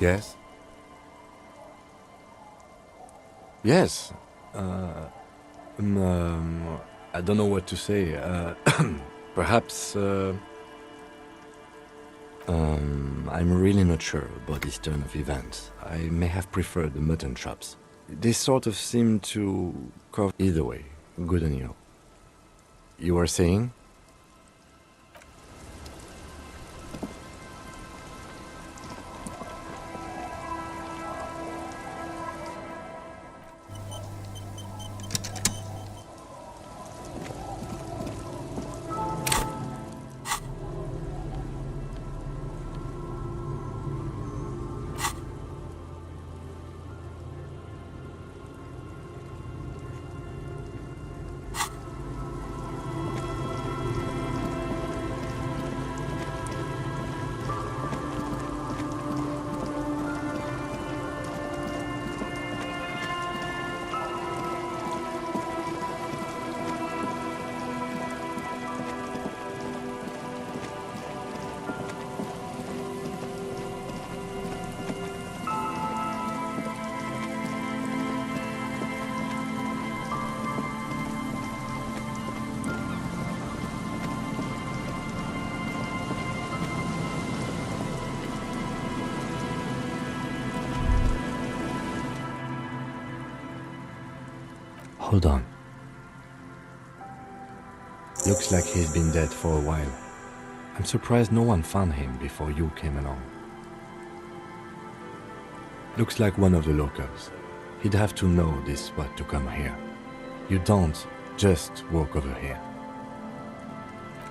Yes? Yes. I don't know what to say. Perhaps, I'm really not sure about this turn of events. I may have preferred the mutton chops. They sort of seem to cover either way. Good on you. You were saying? Hold on. Looks like he's been dead for a while. I'm surprised no one found him before you came along. Looks like one of the locals. He'd have to know this spot to come here. You don't just walk over here.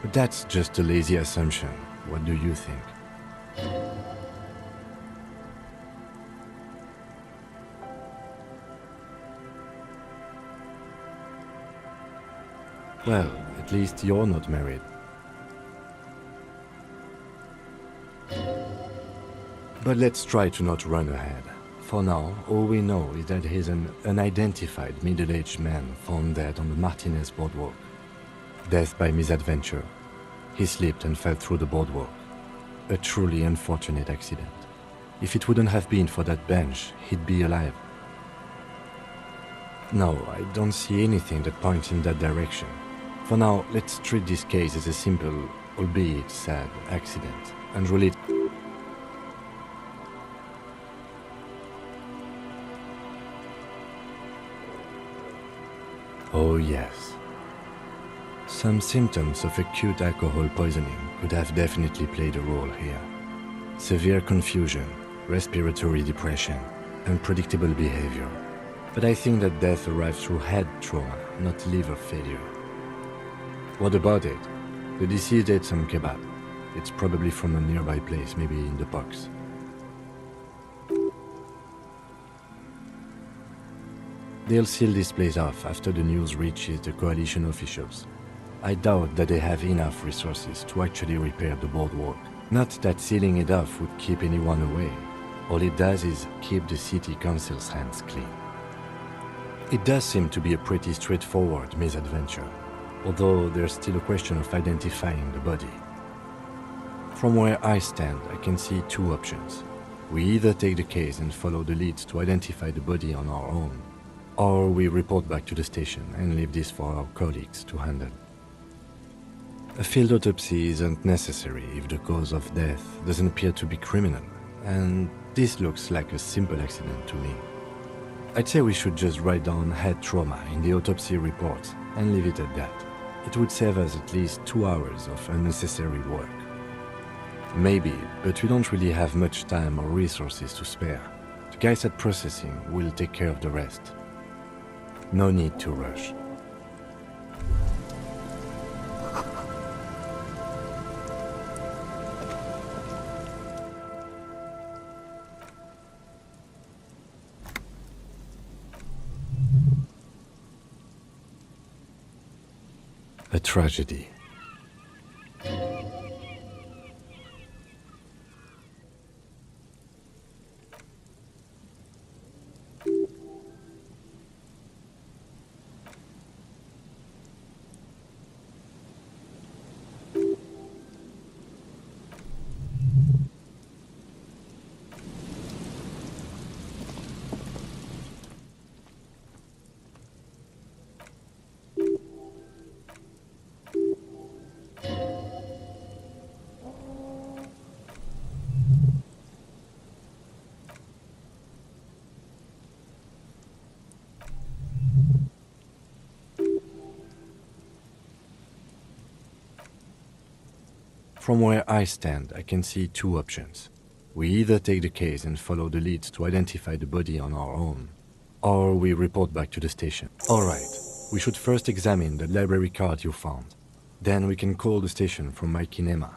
But that's just a lazy assumption. What do you think? Well, at least you're not married. But let's try to not run ahead. For now, all we know is that he's an unidentified middle-aged man found dead on the Martinez boardwalk. Death by misadventure. He slipped and fell through the boardwalk. A truly unfortunate accident. If it wouldn't have been for that bench, he'd be alive. No, I don't see anything that points in that direction. For now, let's treat this case as a simple, albeit sad, accident, and relate. Oh yes. Some symptoms of acute alcohol poisoning could have definitely played a role here. Severe confusion, respiratory depression, unpredictable behavior. But I think that death arrived through head trauma, not liver failure. What about it? The deceased ate some kebab. It's probably from a nearby place, maybe in the box. They'll seal this place off after the news reaches the coalition officials. I doubt that they have enough resources to actually repair the boardwalk. Not that sealing it off would keep anyone away. All it does is keep the city council's hands clean. It does seem to be a pretty straightforward misadventure, although there's still a question of identifying the body. From where I stand, I can see two options. We either take the case and follow the leads to identify the body on our own, or we report back to the station and leave this for our colleagues to handle. A field autopsy isn't necessary if the cause of death doesn't appear to be criminal, and this looks like a simple accident to me. I'd say we should just write down head trauma in the autopsy report and leave it at that. It would save us at least 2 hours of unnecessary work. Maybe, but we don't really have much time or resources to spare. The guys at processing will take care of the rest. No need to rush. A tragedy. From where I stand, I can see two options. We either take the case and follow the leads to identify the body on our own, or we report back to the station. Alright, we should first examine the library card you found. Then we can call the station from my kinema.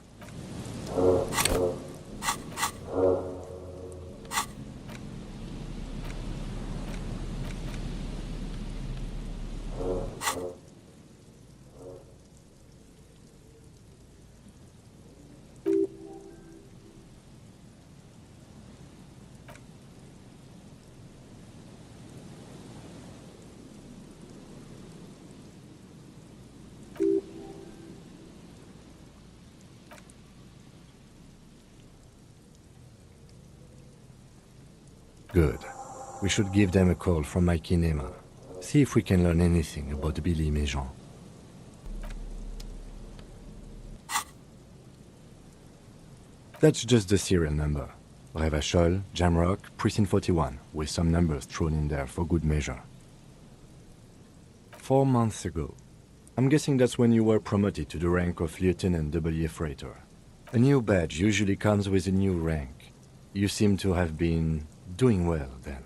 Good. We should give them a call from my kinema. See if we can learn anything about Billy Méjean. That's just the serial number. Revachol, Jamrock, Precinct 41, with some numbers thrown in there for good measure. 4 months ago. I'm guessing that's when you were promoted to the rank of Lieutenant W. Freighter. A new badge usually comes with a new rank. You seem to have been doing well then.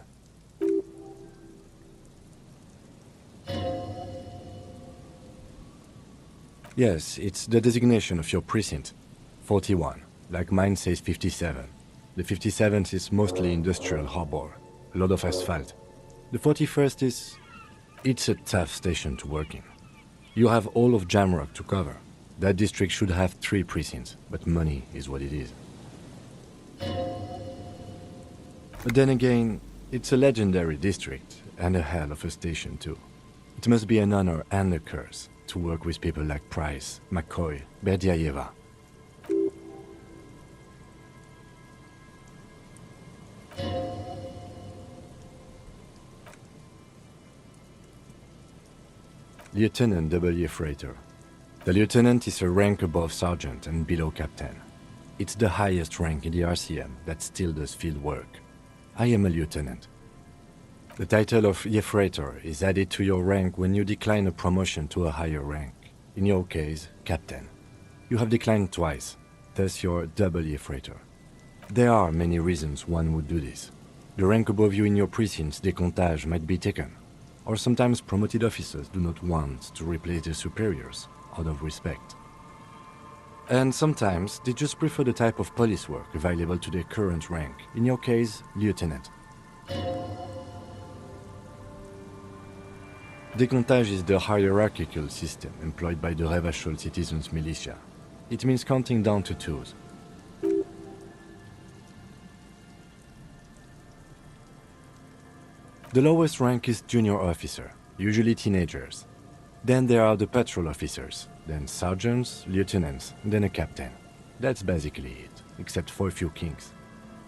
Yes, it's the designation of your precinct. 41. Like mine says 57. The 57th is mostly industrial harbor. A lot of asphalt. The 41st is... It's a tough station to work in. You have all of Jamrock to cover. That district should have 3 precincts, but money is what it is. But then again, it's a legendary district, and a hell of a station too. It must be an honor and a curse to work with people like Price, McCoy, Berdiaeva. Lieutenant W. Freighter. The lieutenant is a rank above sergeant and below captain. It's the highest rank in the RCM that still does field work. I am a lieutenant. The title of Freighter is added to your rank when you decline a promotion to a higher rank. In your case, captain. You have declined twice, thus you're W. Freighter. There are many reasons one would do this. The rank above you in your precinct's décomptage might be taken, or sometimes promoted officers do not want to replace their superiors out of respect. And sometimes they just prefer the type of police work available to their current rank, in your case, lieutenant. Décomptage is the hierarchical system employed by the Revachol citizens' militia. It means counting down to 2s. The lowest rank is junior officer, usually teenagers. Then there are the patrol officers, then sergeants, lieutenants, then a captain. That's basically it, except for a few kings.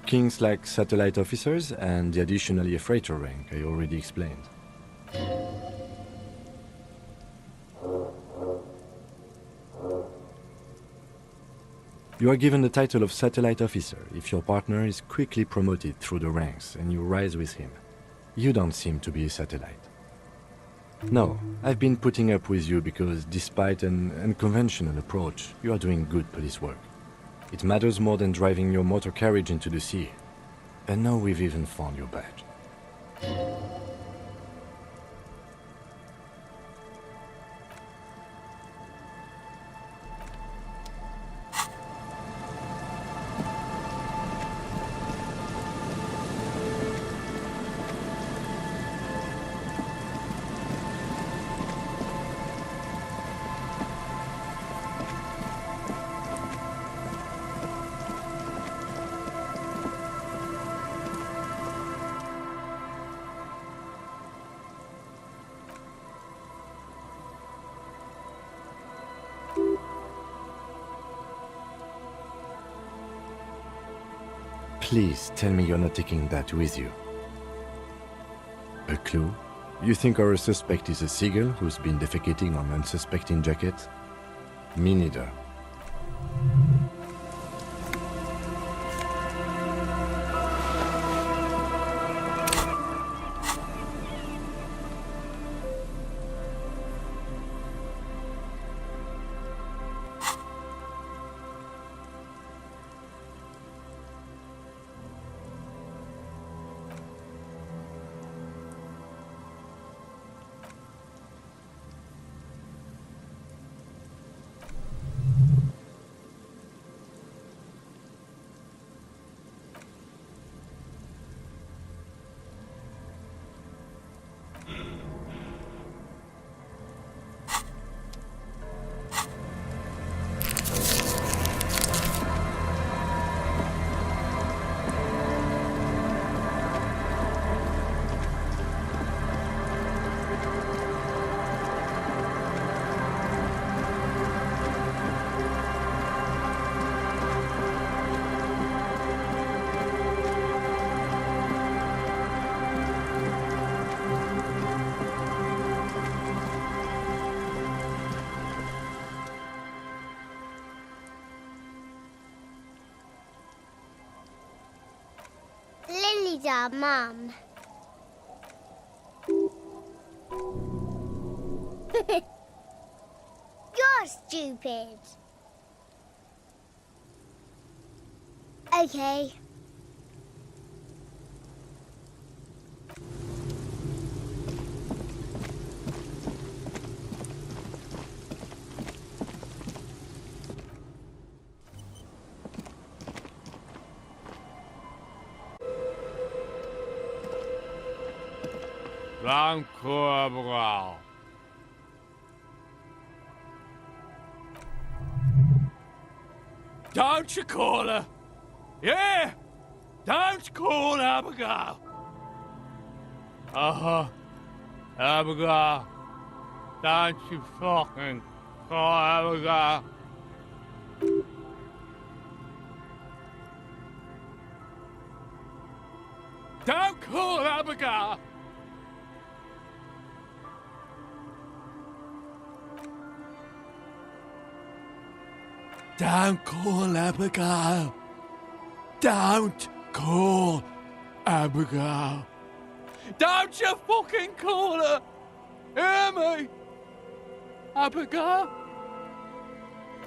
Kings like satellite officers and the additionally a freighter rank I already explained. You are given the title of satellite officer if your partner is quickly promoted through the ranks and you rise with him. You don't seem to be a satellite. No, I've been putting up with you because despite an unconventional approach, you are doing good police work. It matters more than driving your motor carriage into the sea. And now we've even found your badge. Please tell me you're not taking that with you. A clue? You think our suspect is a seagull who's been defecating on unsuspecting jackets? Me neither. really dumb, Mum. You're stupid. Okay. Don't you call her? Yeah! Don't call Abigail! Abigail. Don't you fucking call Abigail. Don't call Abigail! Don't call Abigail. Don't call Abigail. Don't you fucking call her. Hear me? Abigail.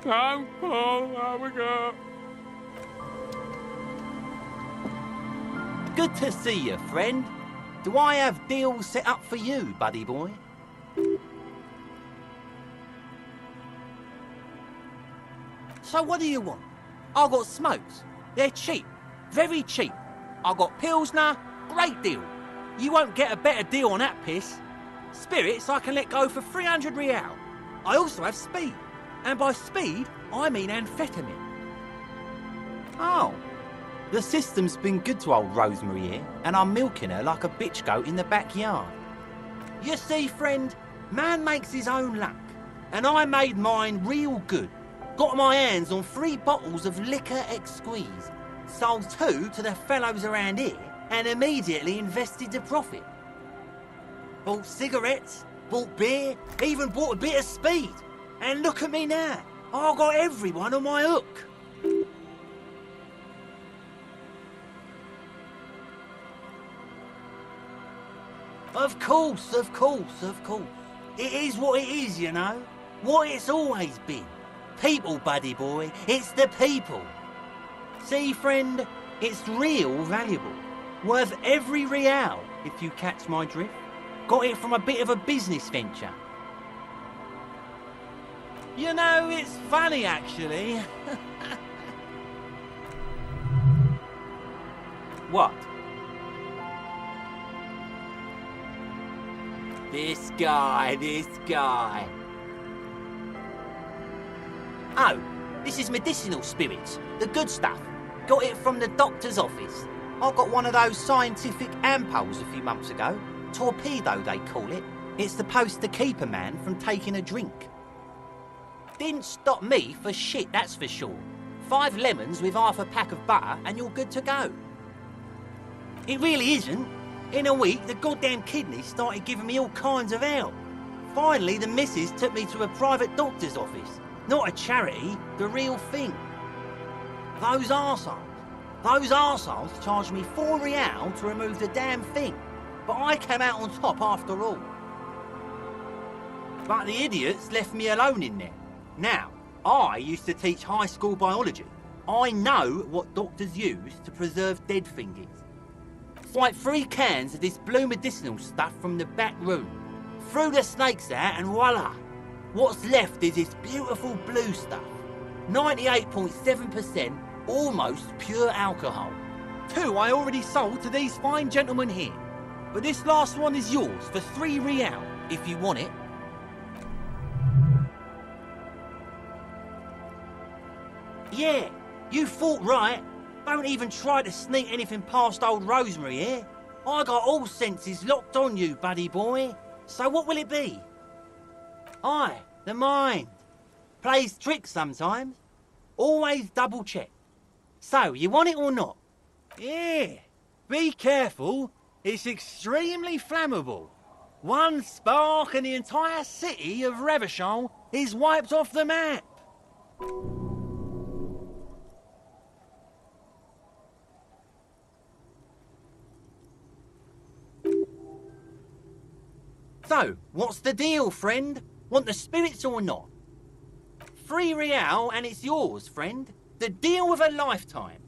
Don't call Abigail. Good to see you, friend. Do I have deals set up for you, buddy boy? So what do you want? I got smokes. They're cheap. Very cheap. I got Pilsner. Great deal. You won't get a better deal on that piss. Spirits I can let go for 300 real. I also have speed. And by speed, I mean amphetamine. Oh. The system's been good to old Rosemary here, and I'm milking her like a bitch goat in the backyard. You see, friend, man makes his own luck. And I made mine real good. Got my hands on 3 bottles of liquor exquise, sold 2 to the fellows around here, and immediately invested the profit. Bought cigarettes, bought beer, even bought a bit of speed. And look at me now, I got everyone on my hook. Of course, of course, of course. It is what it is, you know. What it's always been. People, buddy boy, it's the people. See, friend, it's real valuable. Worth every real, if you catch my drift. Got it from a bit of a business venture. You know, it's funny, actually. What? This guy. Oh, this is medicinal spirits, the good stuff. Got it from the doctor's office. I got one of those scientific ampoules a few months ago. Torpedo, they call it. It's supposed to keep a man from taking a drink. Didn't stop me for shit, that's for sure. 5 lemons with half a pack of butter and you're good to go. It really isn't. In a week, the goddamn kidneys started giving me all kinds of help. Finally, the missus took me to a private doctor's office. Not a charity, the real thing. Those arseholes charged me 4 real to remove the damn thing. But I came out on top after all. But the idiots left me alone in there. Now, I used to teach high school biology. I know what doctors use to preserve dead thingies. It's like 3 cans of this blue medicinal stuff from the back room. Threw the snakes out and voila! What's left is this beautiful blue stuff. 98.7% almost pure alcohol. 2 I already sold to these fine gentlemen here. But this last one is yours for 3 real, if you want it. Yeah, you thought right. Don't even try to sneak anything past old Rosemary here. I got all senses locked on you, buddy boy. So what will it be? Aye, the mind. Plays tricks sometimes. Always double check. So, you want it or not? Yeah, be careful. It's extremely flammable. 1 spark and the entire city of Revachol is wiped off the map. So, what's the deal, friend? Want the spirits or not? £3 and it's yours, friend. The deal of a lifetime.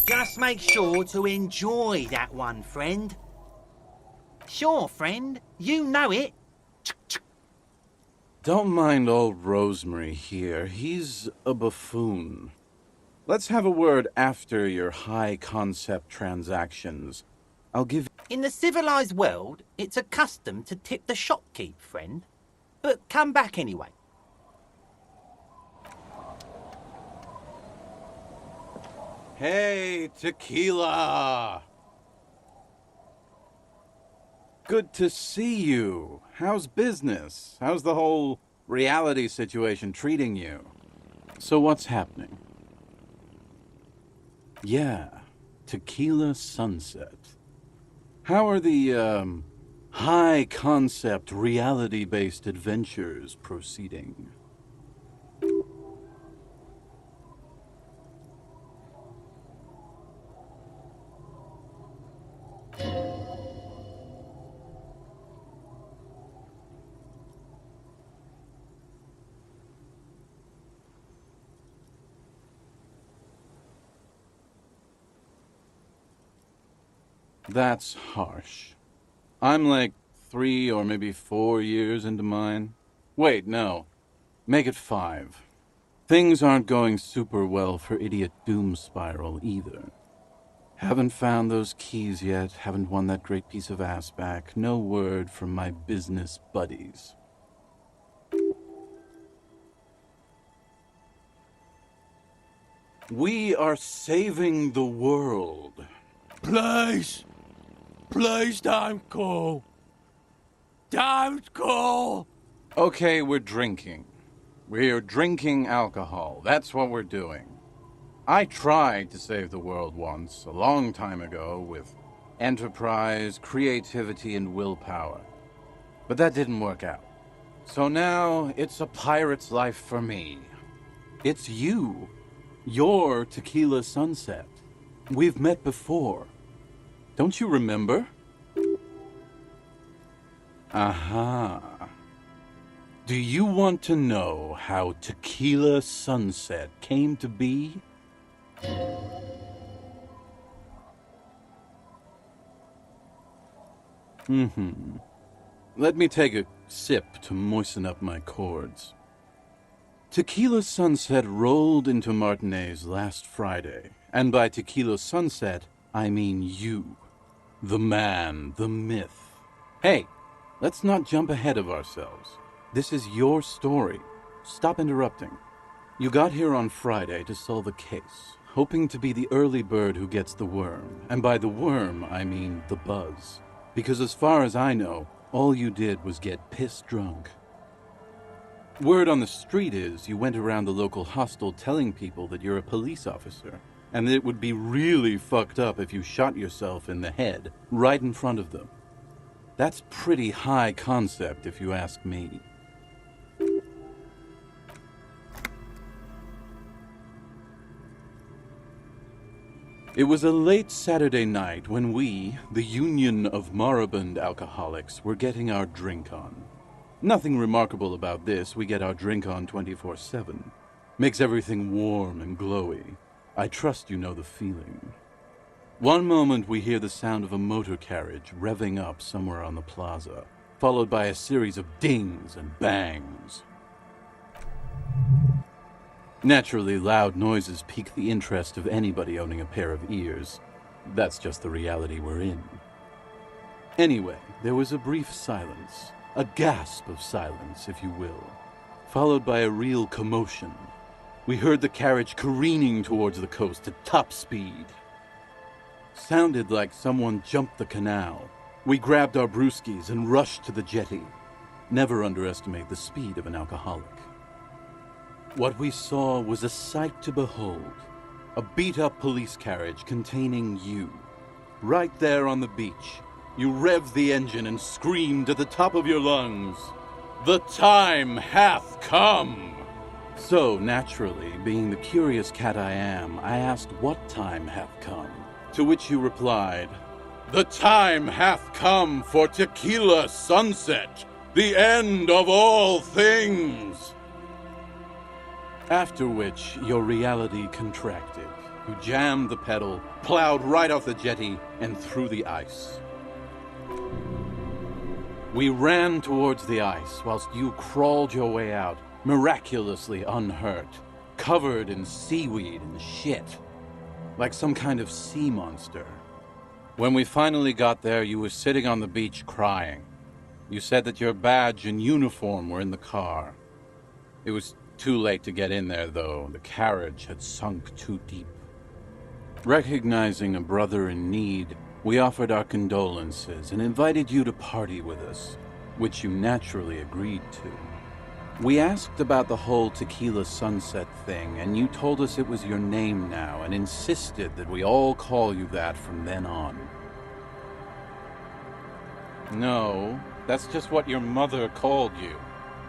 Just make sure to enjoy that one, friend. Sure, friend. You know it. Don't mind old Rosemary here. He's a buffoon. Let's have a word after your high-concept transactions. I'll give... In the civilized world, it's a custom to tip the shopkeep, friend. But come back anyway. Hey, tequila! Good to see you. How's business? How's the whole reality situation treating you? So what's happening? Yeah, Tequila Sunset. How are the, high-concept, reality-based adventures proceeding? That's harsh. I'm like 3 or maybe 4 years into mine. Wait, no. Make it 5. Things aren't going super well for Idiot Doom Spiral either. Haven't found those keys yet, haven't won that great piece of ass back. No word from my business buddies. We are saving the world. Please! Please don't call! Don't call! Okay, we're drinking. We're drinking alcohol. That's what we're doing. I tried to save the world once, a long time ago, with enterprise, creativity, and willpower. But that didn't work out. So now, it's a pirate's life for me. It's you. You're Tequila Sunset. We've met before. Don't you remember? Aha. Do you want to know how Tequila Sunset came to be? Let me take a sip to moisten up my chords. Tequila Sunset rolled into Martinez last Friday, and by Tequila Sunset, I mean you. The man, the myth. Hey, let's not jump ahead of ourselves. This is your story. Stop interrupting. You got here on Friday to solve a case, hoping to be the early bird who gets the worm. And by the worm, I mean the buzz. Because as far as I know, all you did was get pissed drunk. Word on the street is you went around the local hostel telling people that you're a police officer, and that it would be really fucked up if you shot yourself in the head right in front of them. That's pretty high concept, if you ask me. It was a late Saturday night when we, the Union of Moribund Alcoholics, were getting our drink on. Nothing remarkable about this, we get our drink on 24/7. Makes everything warm and glowy. I trust you know the feeling. One moment we hear the sound of a motor carriage revving up somewhere on the plaza, followed by a series of dings and bangs. Naturally, loud noises pique the interest of anybody owning a pair of ears. That's just the reality we're in. Anyway, there was a brief silence, a gasp of silence, if you will, followed by a real commotion. We heard the carriage careening towards the coast at top speed. Sounded like someone jumped the canal. We grabbed our brewskis and rushed to the jetty. Never underestimate the speed of an alcoholic. What we saw was a sight to behold. A beat-up police carriage containing you. Right there on the beach, you revved the engine and screamed at the top of your lungs. The time hath come! So, naturally, being the curious cat I am, I asked what time hath come, to which you replied, "The time hath come for tequila sunset, the end of all things!" After which, your reality contracted. You jammed the pedal, plowed right off the jetty, and through the ice. We ran towards the ice, whilst you crawled your way out, miraculously unhurt, covered in seaweed and shit, like some kind of sea monster. When we finally got there, you were sitting on the beach crying. You said that your badge and uniform were in the car. It was too late to get in there, though. The carriage had sunk too deep. Recognizing a brother in need, we offered our condolences and invited you to party with us, which you naturally agreed to. We asked about the whole tequila sunset thing, and you told us it was your name now and insisted that we all call you that from then on. No, that's just what your mother called you.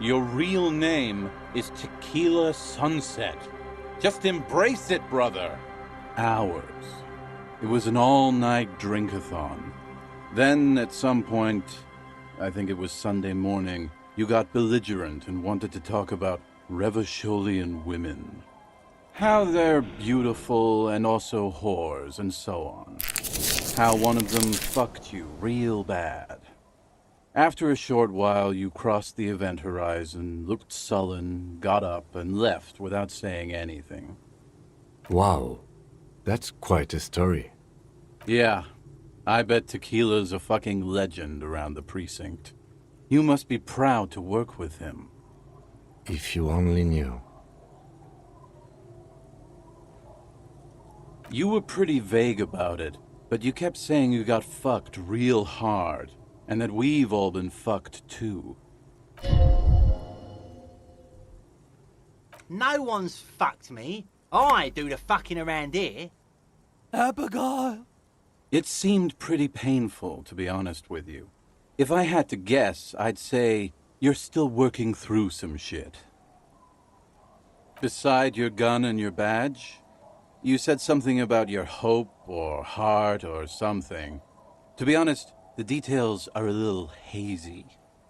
Your real name is Tequila Sunset. Just embrace it, brother. Ours. It was an all-night drink-a-thon. Then, at some point, I think it was Sunday morning, you got belligerent and wanted to talk about Revacholian women. How they're beautiful and also whores and so on. How one of them fucked you real bad. After a short while, you crossed the event horizon, looked sullen, got up, and left without saying anything. Wow, that's quite a story. Yeah, I bet Tequila's a fucking legend around the precinct. You must be proud to work with him. If you only knew. You were pretty vague about it, but you kept saying you got fucked real hard, and that we've all been fucked too. No one's fucked me. I do the fucking around here. Abigail! It seemed pretty painful, to be honest with you. If I had to guess, I'd say you're still working through some shit. Beside your gun and your badge, you said something about your hope or heart or something. To be honest, the details are a little hazy.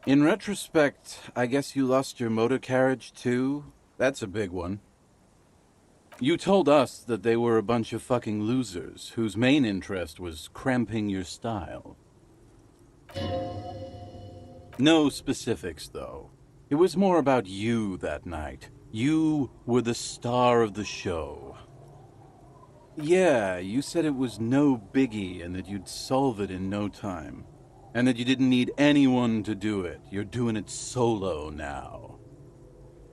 In retrospect, I guess you lost your motor carriage too? That's a big one. You told us that they were a bunch of fucking losers whose main interest was cramping your style. No specifics, though. It was more about you that night. You were the star of the show. Yeah, you said it was no biggie and that you'd solve it in no time. And that you didn't need anyone to do it. You're doing it solo now.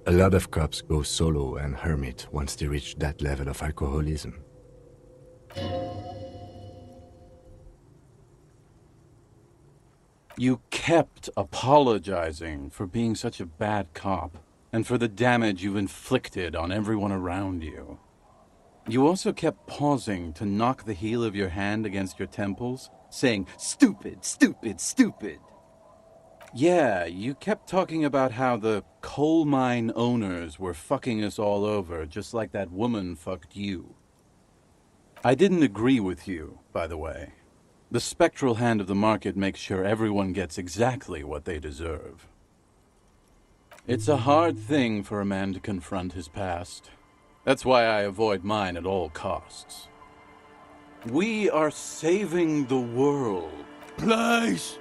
A lot of cops go solo and hermit once they reach that level of alcoholism. You kept apologizing for being such a bad cop and for the damage you've inflicted on everyone around you. You also kept pausing to knock the heel of your hand against your temples, saying, "Stupid, stupid, stupid." Yeah, you kept talking about how the coal mine owners were fucking us all over, just like that woman fucked you. I didn't agree with you, by the way. The spectral hand of the market makes sure everyone gets exactly what they deserve. It's a hard thing for a man to confront his past. That's why I avoid mine at all costs. We are saving the world. Please!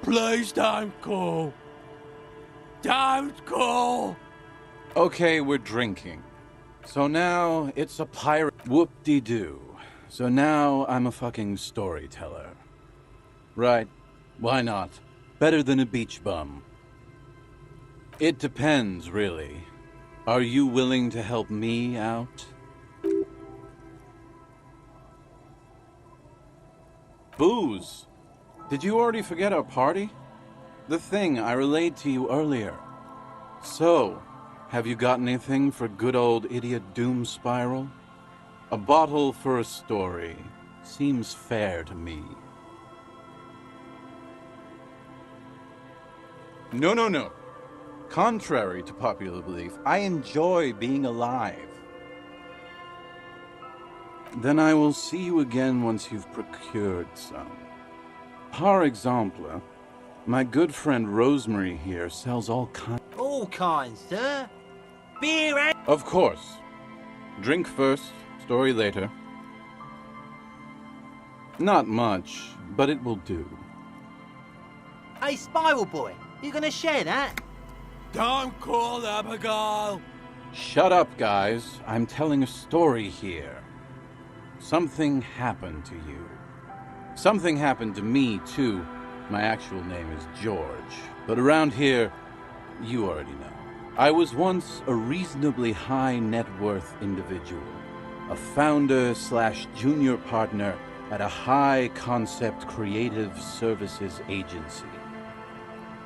Please don't go! Don't go! Okay, we're drinking. So now it's a pirate. Whoop-de-doo. So now I'm a fucking storyteller. Right. Why not? Better than a beach bum. It depends, really. Are you willing to help me out? Booze! Did you already forget our party? The thing I relayed to you earlier. So, have you got anything for good old idiot Doom Spiral? A bottle for a story. Seems fair to me. No. Contrary to popular belief, I enjoy being alive. Then I will see you again once you've procured some. Par exemple, my good friend Rosemary here sells all kinds. All kinds, sir. Beer and... Of course. Drink first, story later. Not much, but it will do. Hey, Spiral Boy, you gonna share that? Don't call Abigail. Shut up, guys. I'm telling a story here. Something happened to you. Something happened to me, too. My actual name is George, but around here, you already know. I was once a reasonably high net worth individual, a founder/junior partner at a high concept creative services agency.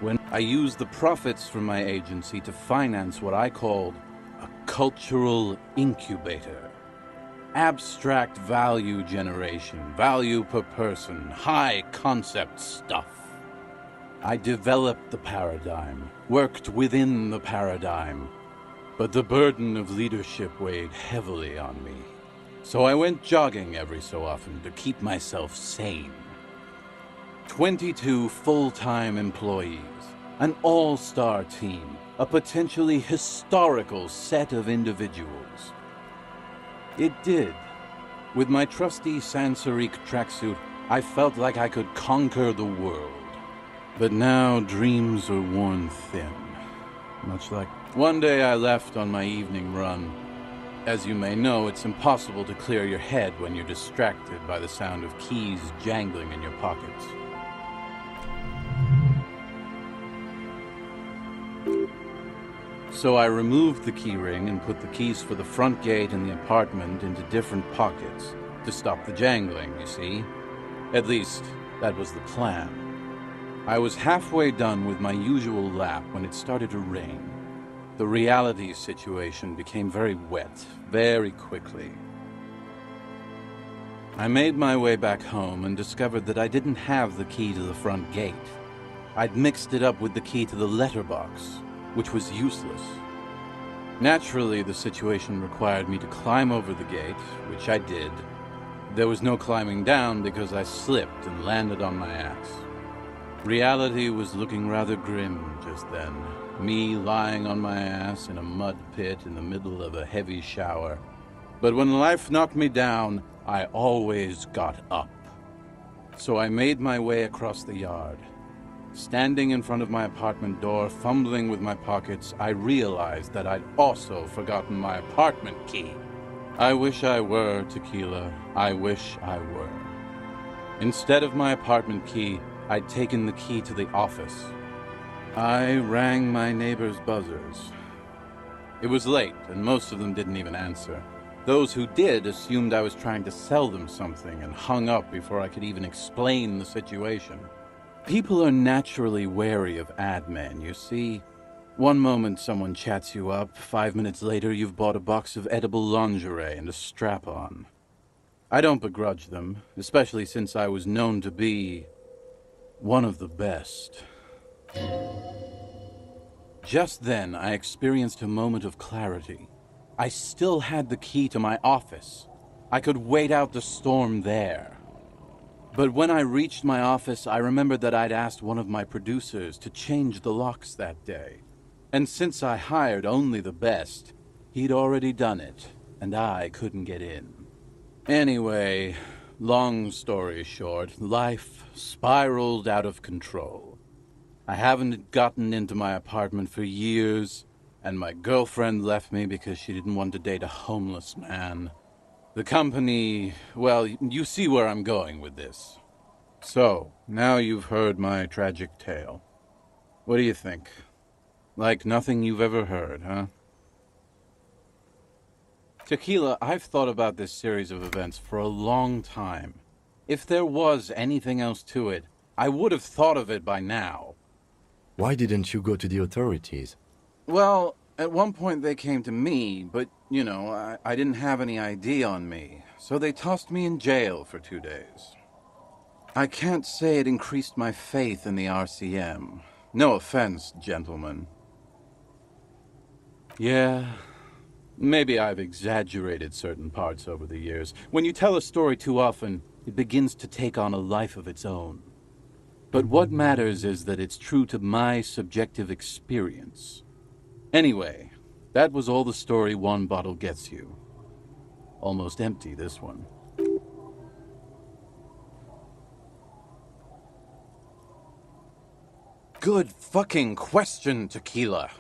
When I used the profits from my agency to finance what I called a cultural incubator. Abstract value generation, value per person, high concept stuff. I developed the paradigm, worked within the paradigm, but the burden of leadership weighed heavily on me. So I went jogging every so often to keep myself sane. 22 full-time employees, an all-star team, a potentially historical set of individuals. It did. With my trusty Sansarique tracksuit, I felt like I could conquer the world. But now dreams are worn thin. Much like one day I left on my evening run. As you may know, it's impossible to clear your head when you're distracted by the sound of keys jangling in your pockets. So I removed the key ring and put the keys for the front gate and the apartment into different pockets to stop the jangling, you see. At least, that was the plan. I was halfway done with my usual lap when it started to rain. The reality situation became very wet, very quickly. I made my way back home and discovered that I didn't have the key to the front gate. I'd mixed it up with the key to the letterbox, which was useless. Naturally, the situation required me to climb over the gate, which I did. There was no climbing down because I slipped and landed on my ass. Reality was looking rather grim just then. Me lying on my ass in a mud pit in the middle of a heavy shower. But when life knocked me down, I always got up. So I made my way across the yard. Standing in front of my apartment door, fumbling with my pockets, I realized that I'd also forgotten my apartment key. I wish I were, Tequila. I wish I were. Instead of my apartment key, I'd taken the key to the office. I rang my neighbors' buzzers. It was late, and most of them didn't even answer. Those who did assumed I was trying to sell them something and hung up before I could even explain the situation. People are naturally wary of ad men, you see. One moment someone chats you up, 5 minutes later you've bought a box of edible lingerie and a strap-on. I don't begrudge them, especially since I was known to be one of the best. Just then, I experienced a moment of clarity. I still had the key to my office. I could wait out the storm there. But when I reached my office, I remembered that I'd asked one of my producers to change the locks that day. And since I hired only the best, he'd already done it, and I couldn't get in. Anyway, long story short, life spiraled out of control. I haven't gotten into my apartment for years, and my girlfriend left me because she didn't want to date a homeless man. The company, well, you see where I'm going with this. So, now you've heard my tragic tale. What do you think? Like nothing you've ever heard, huh? Tequila, I've thought about this series of events for a long time. If there was anything else to it, I would have thought of it by now. Why didn't you go to the authorities? Well, at one point they came to me, but, you know, I didn't have any ID on me, so they tossed me in jail for 2 days. I can't say it increased my faith in the RCM. No offense, gentlemen. Yeah, maybe I've exaggerated certain parts over the years. When you tell a story too often, it begins to take on a life of its own. But what matters is that it's true to my subjective experience. Anyway, that was all the story one bottle gets you. Almost empty, this one. Good fucking question, Tequila.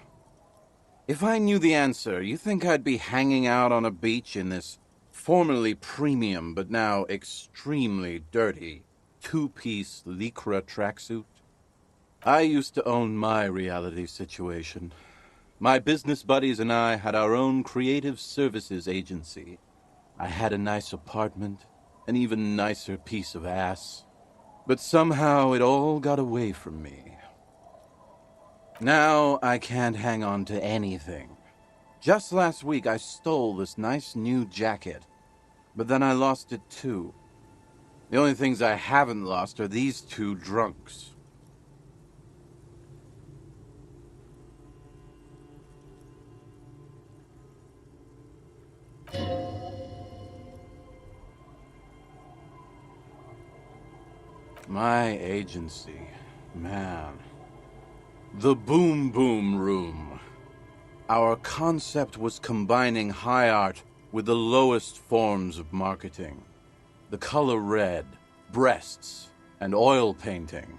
If I knew the answer, you think I'd be hanging out on a beach in this formerly premium but now extremely dirty two-piece lycra tracksuit? I used to own my reality situation. My business buddies and I had our own creative services agency. I had a nice apartment, an even nicer piece of ass. But somehow it all got away from me. Now I can't hang on to anything. Just last week I stole this nice new jacket, but then I lost it too. The only things I haven't lost are these two drunks. My agency, man. The Boom Boom Room. Our concept was combining high art with the lowest forms of marketing. The color red, breasts, and oil painting.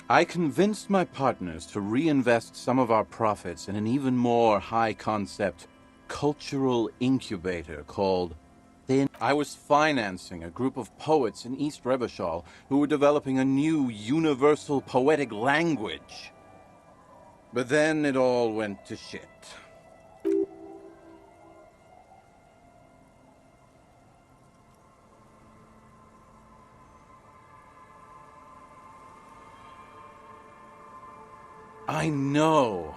I convinced my partners to reinvest some of our profits in an even more high-concept cultural incubator called Thin. I was financing a group of poets in East Revachol who were developing a new universal poetic language. But then it all went to shit. I know.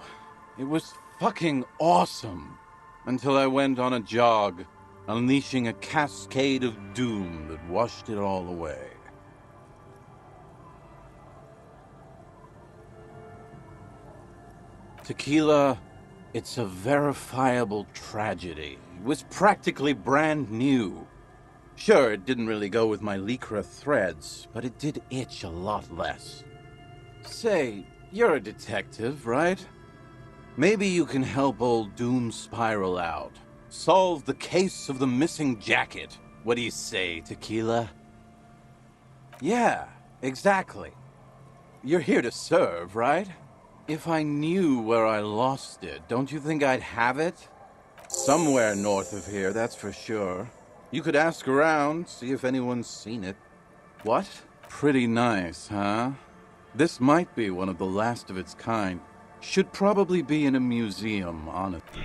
It was fucking awesome. Until I went on a jog, unleashing a cascade of doom that washed it all away. Tequila, it's a verifiable tragedy. It was practically brand new. Sure, it didn't really go with my lycra threads, but it did itch a lot less. Say, you're a detective, right? Maybe you can help old Doom Spiral out. Solve the case of the missing jacket. What do you say, Tequila? Yeah, exactly. You're here to serve, right? If I knew where I lost it, don't you think I'd have it? Somewhere north of here, that's for sure. You could ask around, see if anyone's seen it. What? Pretty nice, huh? This might be one of the last of its kind. Should probably be in a museum, honestly.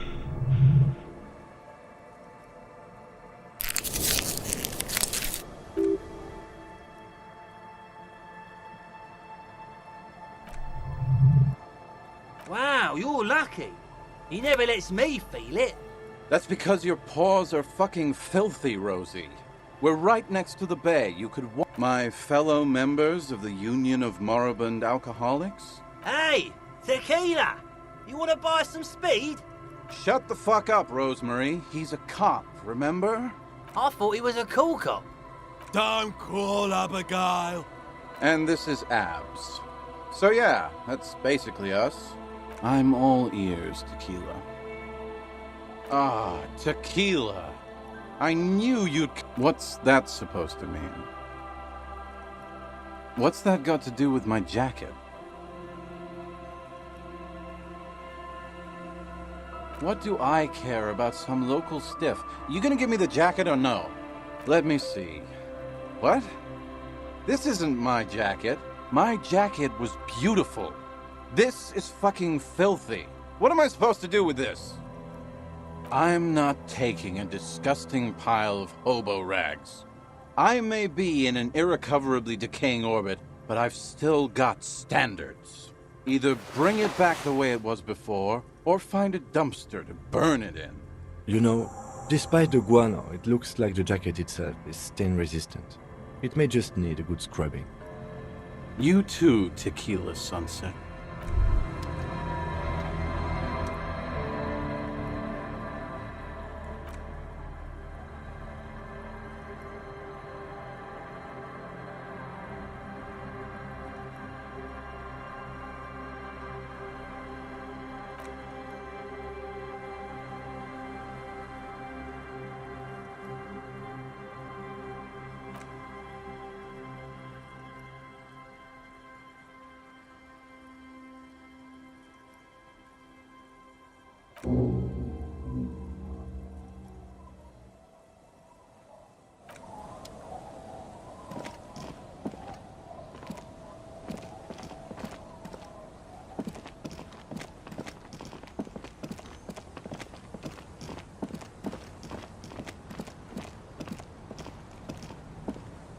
Wow, you're lucky. He never lets me feel it. That's because your paws are fucking filthy, Rosie. We're right next to the bay. You could walk. My fellow members of the Union of Moribund Alcoholics? Hey, Tequila! You want to buy some speed? Shut the fuck up, Rosemary. He's a cop, remember? I thought he was a cool cop. Don't call Abigail. And this is Abs. So yeah, that's basically us. I'm all ears, Tequila. Ah, Tequila. I knew you'd... What's that supposed to mean? What's that got to do with my jacket? What do I care about some local stiff? You gonna give me the jacket or no? Let me see. What? This isn't my jacket. My jacket was beautiful. This is fucking filthy. What am I supposed to do with this? I'm not taking a disgusting pile of hobo rags. I may be in an irrecoverably decaying orbit, but I've still got standards. Either bring it back the way it was before, or find a dumpster to burn it in. You know, despite the guano, it looks like the jacket itself is stain resistant. It may just need a good scrubbing. You too, Tequila Sunset.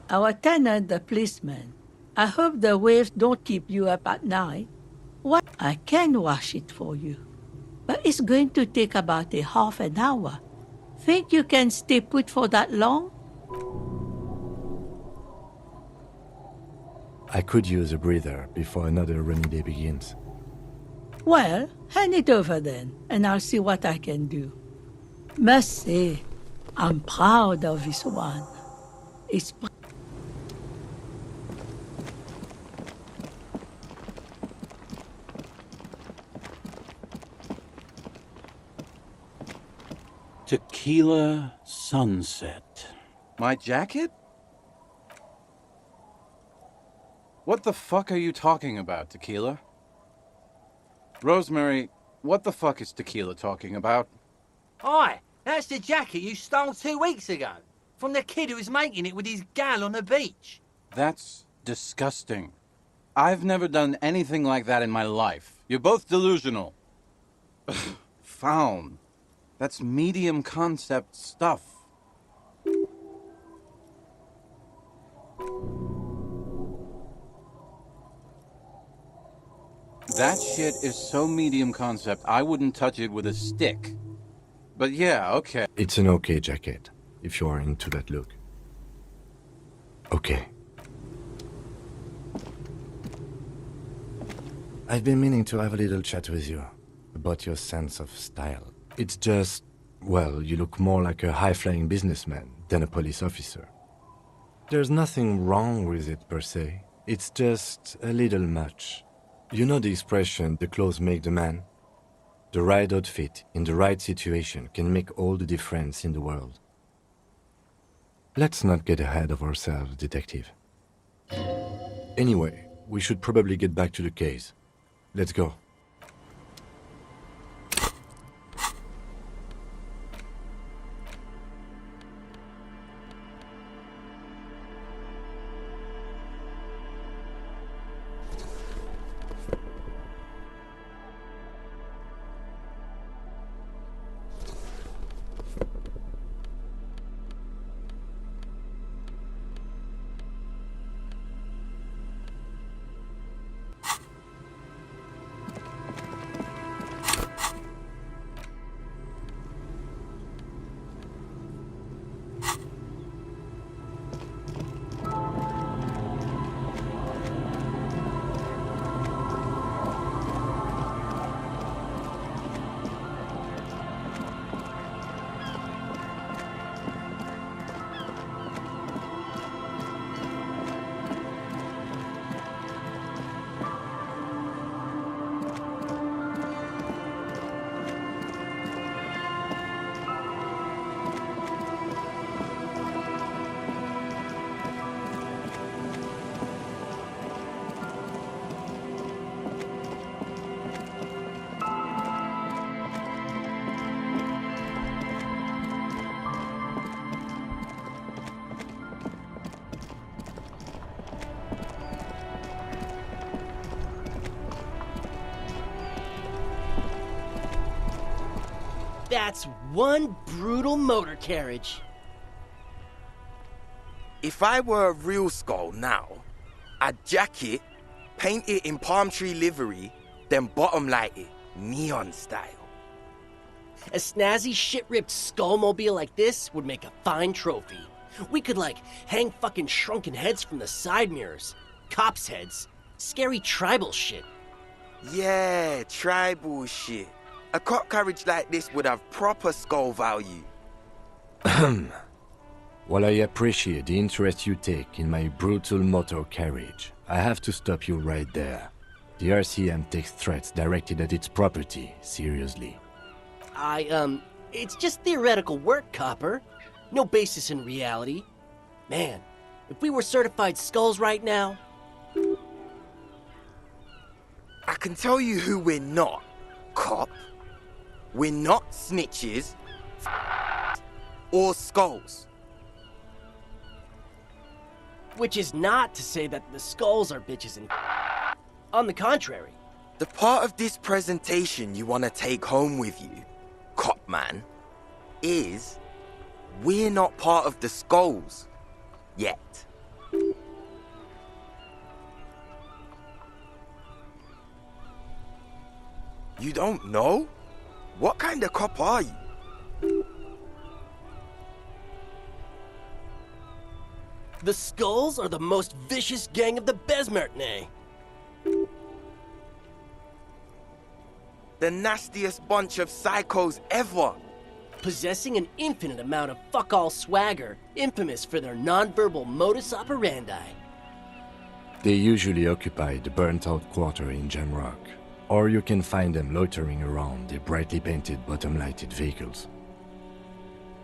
Our tenant, the policeman. I hope the waves don't keep you up at night. What? I can wash it for you. But it's going to take about a half an hour. Think you can stay put for that long? I could use a breather before another rainy day begins. Well, hand it over then, and I'll see what I can do. Must say, I'm proud of this one. It's Tequila sunset. My jacket? What the fuck are you talking about, Tequila? Rosemary, what the fuck is Tequila talking about? Aye, that's the jacket you stole 2 weeks ago. From the kid who was making it with his gal on the beach. That's disgusting. I've never done anything like that in my life. You're both delusional. Faun. That's medium concept stuff. That shit is so medium concept, I wouldn't touch it with a stick. But yeah, okay. It's an okay jacket, if you are into that look. Okay. I've been meaning to have a little chat with you about your sense of style. It's just, well, you look more like a high-flying businessman than a police officer. There's nothing wrong with it per se. It's just a little much. You know the expression, the clothes make the man? The right outfit in the right situation can make all the difference in the world. Let's not get ahead of ourselves, detective. Anyway, we should probably get back to the case. Let's go. That's one brutal motor carriage. If I were a real skull now, I'd jack it, paint it in palm tree livery, then bottom light it, neon style. A snazzy shit-ripped skullmobile like this would make a fine trophy. We could, like, hang fucking shrunken heads from the side mirrors. Cops' heads. Scary tribal shit. Yeah, tribal shit. A cop carriage like this would have proper skull value. While I appreciate the interest you take in my brutal motor carriage, I have to stop you right there. The RCM takes threats directed at its property seriously. It's just theoretical work, Copper. No basis in reality. Man, if we were certified skulls right now... I can tell you who we're not, cop. We're not snitches or skulls. Which is not to say that the skulls are bitches and... On the contrary. The part of this presentation you want to take home with you, cop man, is we're not part of the skulls. Yet. You don't know? What kind of cop are you? The Skulls are the most vicious gang of the Besmertney. The nastiest bunch of psychos ever. Possessing an infinite amount of fuck-all swagger, infamous for their non-verbal modus operandi. They usually occupy the burnt-out quarter in Jamrock, or you can find them loitering around their brightly painted bottom-lighted vehicles.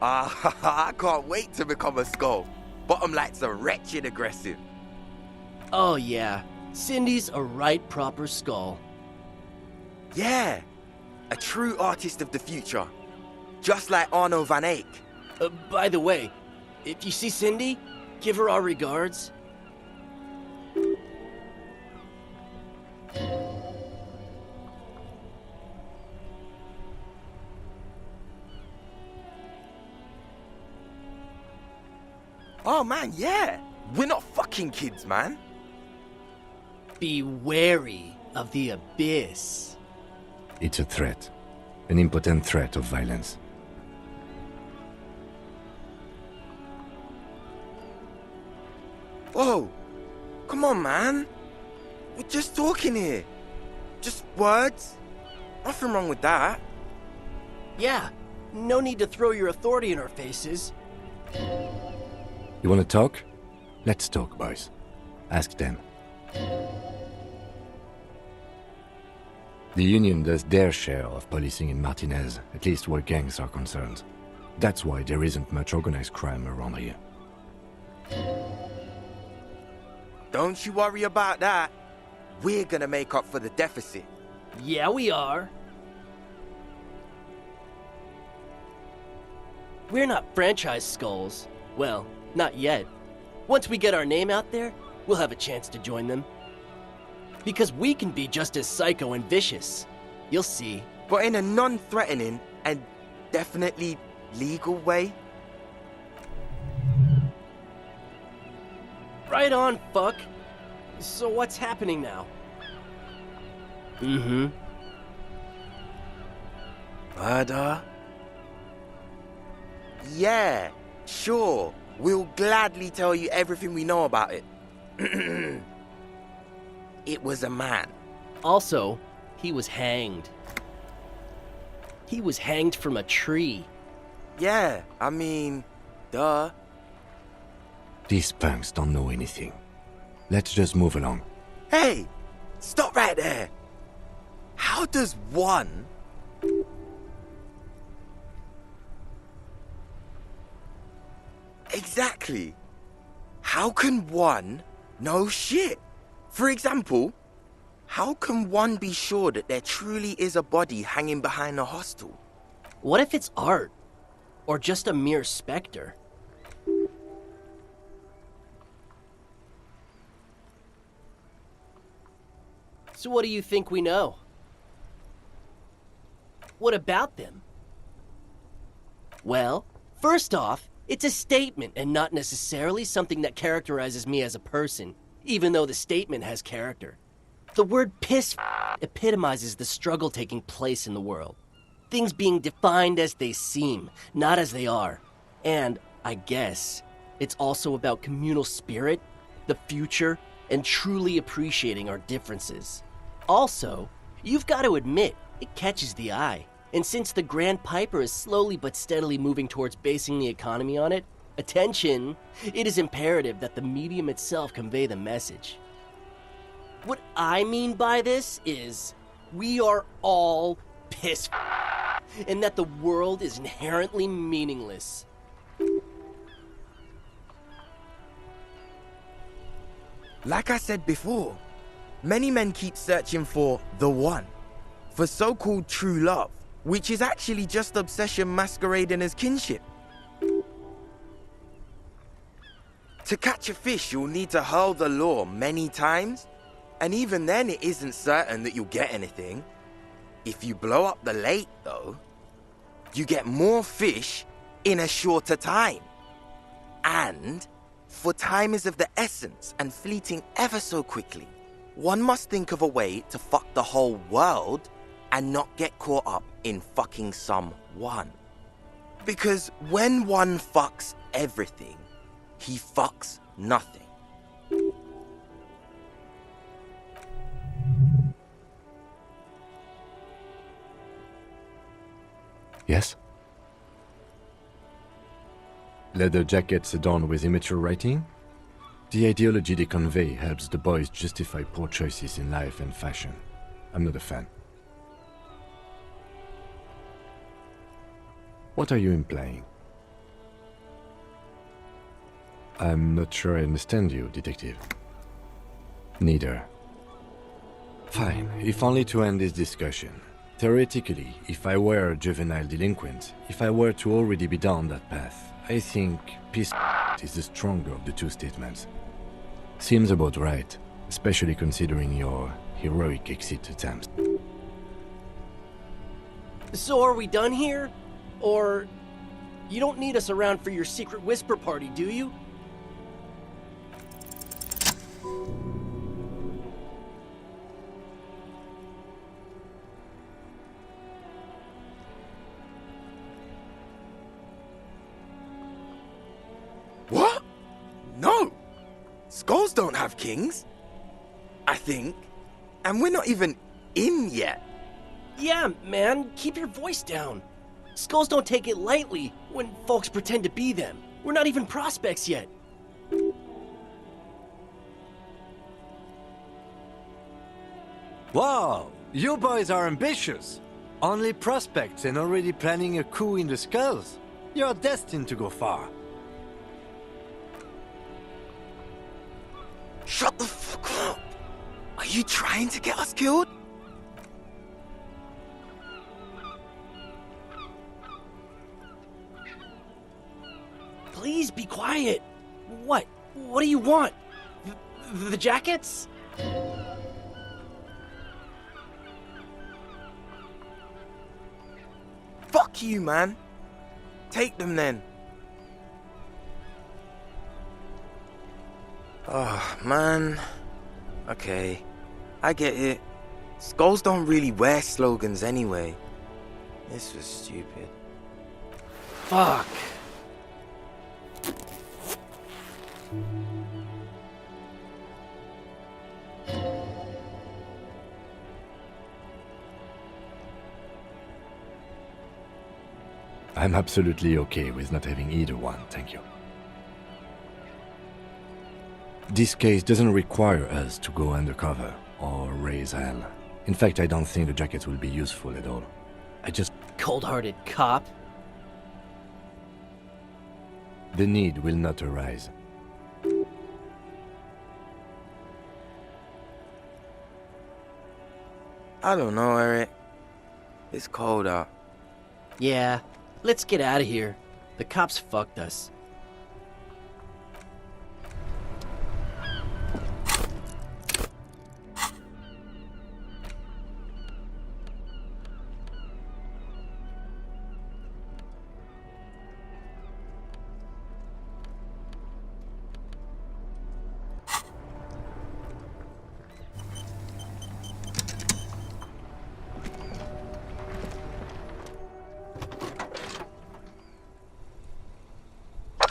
I can't wait to become a skull. Bottom lights are wretched aggressive. Oh yeah, Cindy's a right proper skull. Yeah, a true artist of the future. Just like Arno van Eyck. By the way, if you see Cindy, give her our regards. Oh man, yeah. We're not fucking kids, man. Be wary of the abyss. It's a threat. An impotent threat of violence. Whoa. Come on, man. We're just talking here. Just words. Nothing wrong with that. Yeah, no need to throw your authority in our faces. You wanna talk? Let's talk, boys. Ask them. The Union does their share of policing in Martinez, at least where gangs are concerned. That's why there isn't much organized crime around here. Don't you worry about that. We're gonna make up for the deficit. Yeah, we are. We're not franchise skulls. Well, not yet. Once we get our name out there, we'll have a chance to join them. Because we can be just as psycho and vicious. You'll see. But in a non-threatening and definitely legal way. Right on, fuck. So what's happening now? Mm-hmm. Murder? Yeah, sure. We'll gladly tell you everything we know about it. It was a man. Also, he was hanged. He was hanged from a tree. Yeah, I mean, duh. These punks don't know anything. Let's just move along. Hey, stop right there. How does one... Exactly. How can one know shit? For example, how can one be sure that there truly is a body hanging behind a hostel? What if it's art? Or just a mere specter? So what do you think we know? What about them? Well, first off, it's a statement and not necessarily something that characterizes me as a person, even though the statement has character. The word piss epitomizes the struggle taking place in the world. Things being defined as they seem, not as they are. And, I guess, it's also about communal spirit, the future, and truly appreciating our differences. Also, you've got to admit, it catches the eye. And since the Grand Piper is slowly but steadily moving towards basing the economy on it, attention, it is imperative that the medium itself convey the message. What I mean by this is, we are all piss and that the world is inherently meaningless. Like I said before, many men keep searching for the one, for so-called true love, which is actually just obsession masquerading as kinship. To catch a fish, you'll need to hurl the lure many times, and even then it isn't certain that you'll get anything. If you blow up the lake, though, you get more fish in a shorter time. And, for time is of the essence and fleeting ever so quickly, one must think of a way to fuck the whole world and not get caught up in fucking someone. Because when one fucks everything, he fucks nothing. Yes? Leather jackets adorned with immature writing? The ideology they convey helps the boys justify poor choices in life and fashion. I'm not a fan. What are you implying? I'm not sure I understand you, detective. Neither. Fine, if only to end this discussion. Theoretically, if I were a juvenile delinquent, if I were to already be down that path, I think peace is the stronger of the two statements. Seems about right, especially considering your heroic exit attempts. So are we done here? Or you don't need us around for your secret whisper party, do you? What? No! Skulls don't have kings. I think. And we're not even in yet. Yeah, man, keep your voice down. Skulls don't take it lightly when folks pretend to be them. We're not even prospects yet. Wow, you boys are ambitious. Only prospects and already planning a coup in the skulls. You're destined to go far. Shut the fuck up! Are you trying to get us killed? Please be quiet. What? What do you want? The jackets? Fuck you, man. Take them then. Oh, man. Okay, I get it. Skulls don't really wear slogans anyway. This was stupid. Fuck. I'm absolutely okay with not having either one, thank you. This case doesn't require us to go undercover or raise hell. In fact, I don't think the jacket will be useful at all. I just... Cold-hearted cop. The need will not arise. I don't know, Eric. It's cold out. Yeah, let's get out of here. The cops fucked us.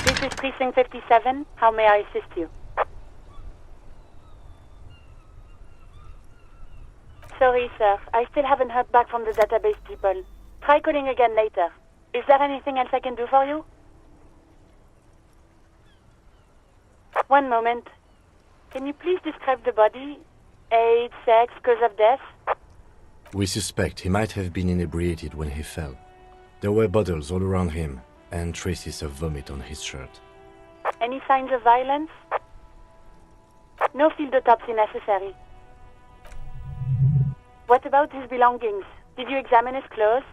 This is Precinct 57. How may I assist you? Sorry, sir. I still haven't heard back from the database people. Try calling again later. Is there anything else I can do for you? One moment. Can you please describe the body? Age, sex, cause of death? We suspect he might have been inebriated when he fell. There were bottles all around him, and traces of vomit on his shirt. Any signs of violence? No field autopsy necessary. What about his belongings? Did you examine his clothes?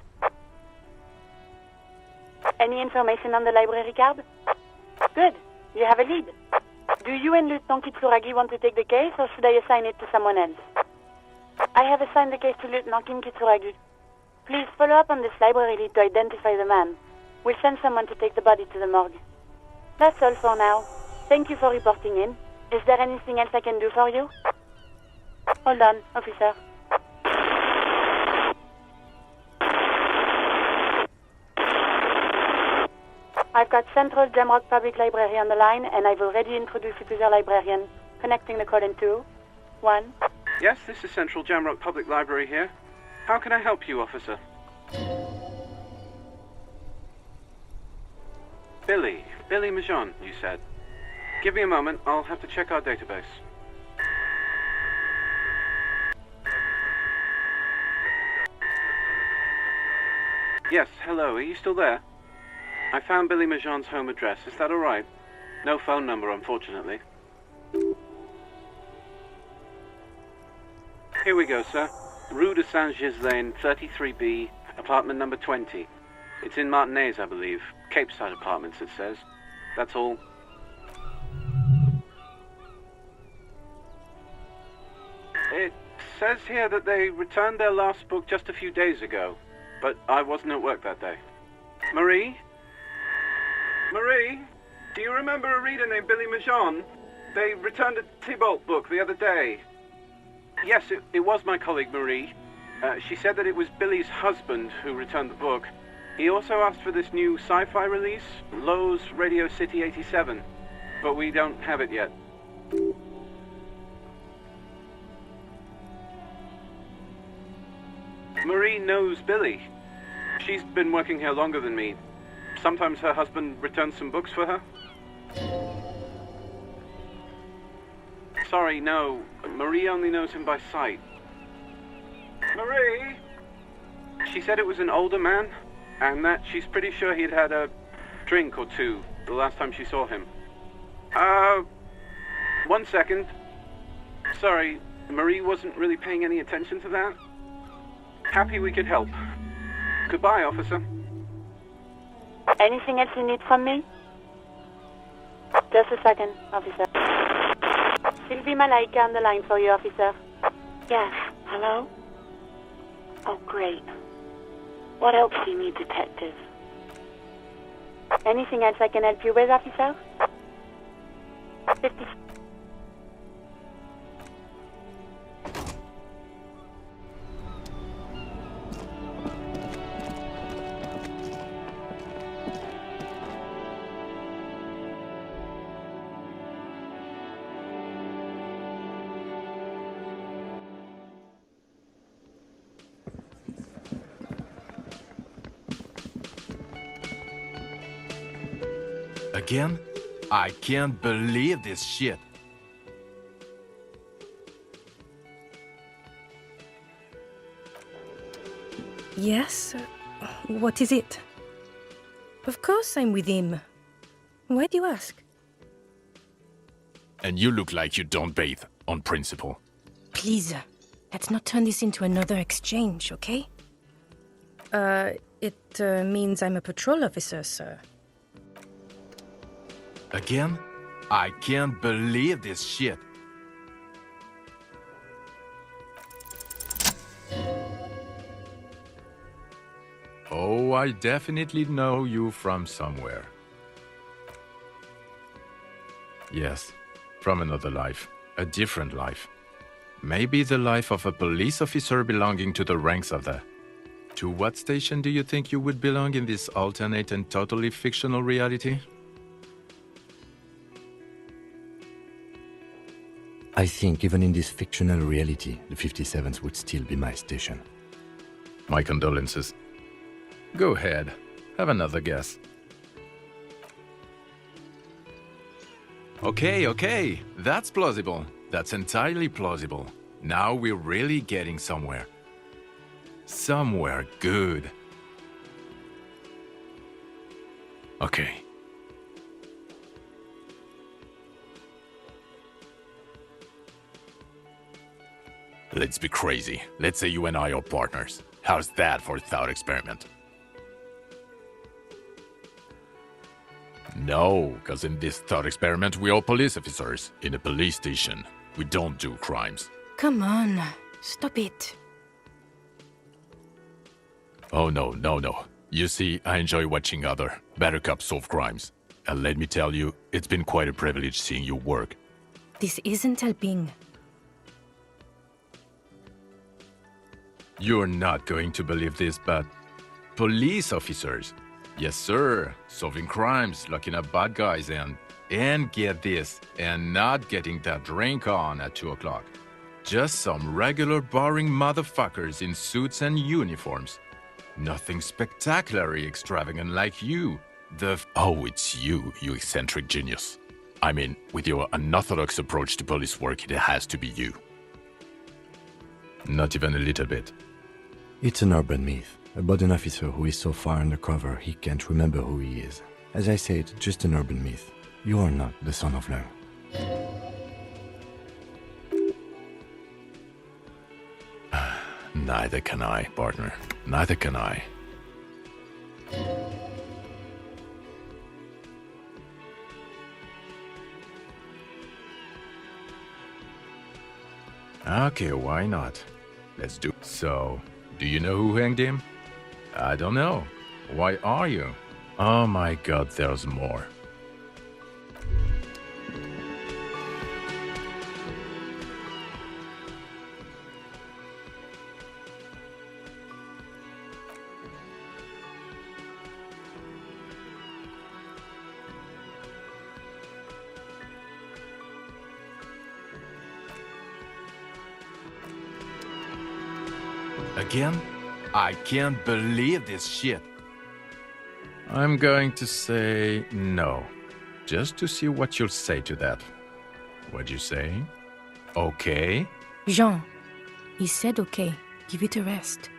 Any information on the library card? Good. You have a lead. Do you and Lieutenant Kitsuragi want to take the case, or should I assign it to someone else? I have assigned the case to Lieutenant Kim Kitsuragi. Please follow up on this library lead to identify the man. We'll send someone to take the body to the morgue. That's all for now. Thank you for reporting in. Is there anything else I can do for you? Hold on, officer. I've got Central Jamrock Public Library on the line, and I've already introduced you to their librarian. Connecting the call in 2, 1. Yes, this is Central Jamrock Public Library here. How can I help you, officer? Billy Majon, you said. Give me a moment, I'll have to check our database. Yes, hello, are you still there? I found Billy Majon's home address, is that alright? No phone number, unfortunately. Here we go, sir. Rue de Saint-Ghislain, 33B, apartment number 20. It's in Martinez, I believe. Cape Side Apartments, it says. That's all. It says here that they returned their last book just a few days ago, but I wasn't at work that day. Marie? Marie? Do you remember a reader named Billy Majon? They returned a Tybalt book the other day. Yes, it was my colleague Marie. She said that it was Billy's husband who returned the book. He also asked for this new sci-fi release, Lowe's Radio City 87, but we don't have it yet. Marie knows Billy. She's been working here longer than me. Sometimes her husband returns some books for her. Sorry, no. Marie only knows him by sight. Marie? She said it was an older man, and that she's pretty sure he'd had a drink or two the last time she saw him. 1 second. Sorry, Marie wasn't really paying any attention to that. Happy we could help. Goodbye, officer. Anything else you need from me? Just a second, officer. Sylvie Malaika on the line for you, officer. Yes, hello? Oh, great. What else do you need, detective? Anything else I can help you with, officer? 50. Again? I can't believe this shit. Yes? What is it? Of course I'm with him. Why do you ask? And you look like you don't bathe, on principle. Please, let's not turn this into another exchange, okay? It means I'm a patrol officer, sir. Again? I can't believe this shit. Oh, I definitely know you from somewhere. Yes, from another life. A different life. Maybe the life of a police officer belonging to the ranks of the... To what station do you think you would belong in this alternate and totally fictional reality? I think even in this fictional reality, the 57th would still be my station. My condolences. Go ahead. Have another guess. Okay. That's plausible. That's entirely plausible. Now we're really getting somewhere. Somewhere good. Okay. Let's be crazy. Let's say you and I are partners. How's that for a thought experiment? No, because in this thought experiment we are police officers in a police station. We don't do crimes. Come on, stop it. Oh no. You see, I enjoy watching other better cops solve crimes. And let me tell you, it's been quite a privilege seeing you work. This isn't helping. You're not going to believe this, but police officers, Yes, sir. Solving crimes, locking up bad guys, and get this, and not getting that drink on at 2 o'clock. Just some regular boring motherfuckers in suits and uniforms. Nothing spectacularly extravagant like you. Oh, it's you, you eccentric genius. I mean, with your unorthodox approach to police work, it has to be you. Not even a little bit. It's an urban myth about an officer who is so far undercover he can't remember who he is. As I said, just an urban myth. You are not the son of Leung. Neither can I, partner. Neither can I. Okay, why not? Let's do it. So, do you know who hanged him? I don't know. Why are you? Oh my god, there's more. Again? I can't believe this shit. I'm going to say no, just to see what you'll say to that. What'd you say? Okay? Jean, he said okay. Give it a rest.